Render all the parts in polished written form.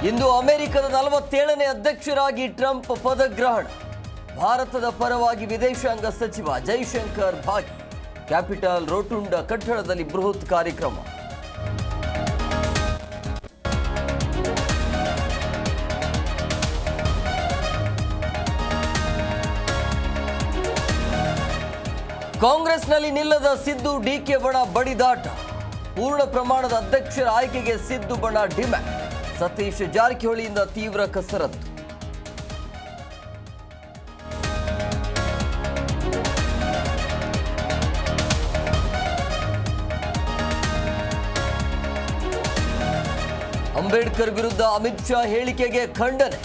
ಇಂದು ಅಮೆರಿಕದ 47ನೇ ಅಧ್ಯಕ್ಷರಾಗಿ ಟ್ರಂಪ್ ಪದಗ್ರಹಣ. ಭಾರತದ ಪರವಾಗಿ ವಿದೇಶಾಂಗ ಸಚಿವ ಜೈಶಂಕರ್ ಭಾಗಿ. ಕ್ಯಾಪಿಟಲ್ ರೋಟುಂಡ ಕಟ್ಟಡದಲ್ಲಿ ಬೃಹತ್ ಕಾರ್ಯಕ್ರಮ. ಕಾಂಗ್ರೆಸ್ನಲ್ಲಿ ನಿಲ್ಲದ ಸಿದ್ದು ಡಿಕೆ ಬಣ ಬಡಿದಾಟ. ಪೂರ್ಣ ಪ್ರಮಾಣದ ಅಧ್ಯಕ್ಷರ ಆಯ್ಕೆಗೆ ಸಿದ್ದು ಬಣ ಡಿಮ್ಯಾಂಡ್. ಸತೀಶ್ ಜಾರಕಿಹೊಳಿಯಿಂದ ತೀವ್ರ ಕಸರತ್ತು. ಅಂಬೇಡ್ಕರ್ ವಿರುದ್ಧ ಅಮಿತ್ ಶಾ ಹೇಳಿಕೆಗೆ ಖಂಡನೆ.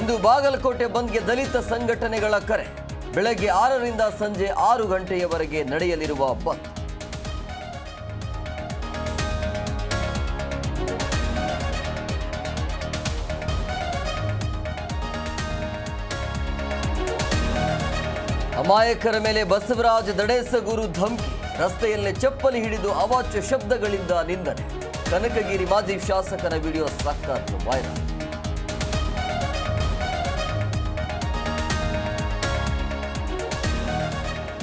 ಇಂದು ಬಾಗಲಕೋಟೆ ಬಂದ್ಗೆ ದಲಿತ ಸಂಘಟನೆಗಳ ಕರೆ. ಬೆಳಗ್ಗೆ 6ರಿಂದ ಸಂಜೆ 6 ಗಂಟೆಯವರೆಗೆ ನಡೆಯಲಿರುವ ಬಂದ್. ಅಮಾಯಕರ ಮೇಲೆ ಬಸವರಾಜ ದಡೇಸಗೂರು ಧಮಕಿ. ರಸ್ತೆಯಲ್ಲೇ ಚಪ್ಪಲಿ ಹಿಡಿದು ಅವಾಚ್ಯ ಶಬ್ದಗಳಿಂದ ನಿಂದನೆ. ಕನಕಗಿರಿ ಮಾಜಿ ಶಾಸಕನ ವಿಡಿಯೋ ಸಖತ್ ವೈರಲ್.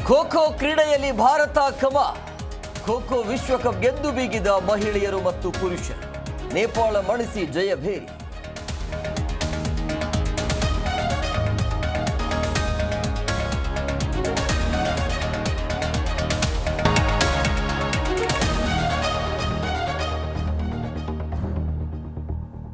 ಖೋ-ಖೋ ಕ್ರೀಡೆಯಲ್ಲಿ ಭಾರತ ಕಮಾಲ್. ಖೋ-ಖೋ ವಿಶ್ವಕಪ್ ಗೆದ್ದು ಬೀಗಿದ ಮಹಿಳೆಯರು ಮತ್ತು ಪುರುಷರು. ನೇಪಾಳ ಮಣಿಸಿ ಜಯಭೇರಿ.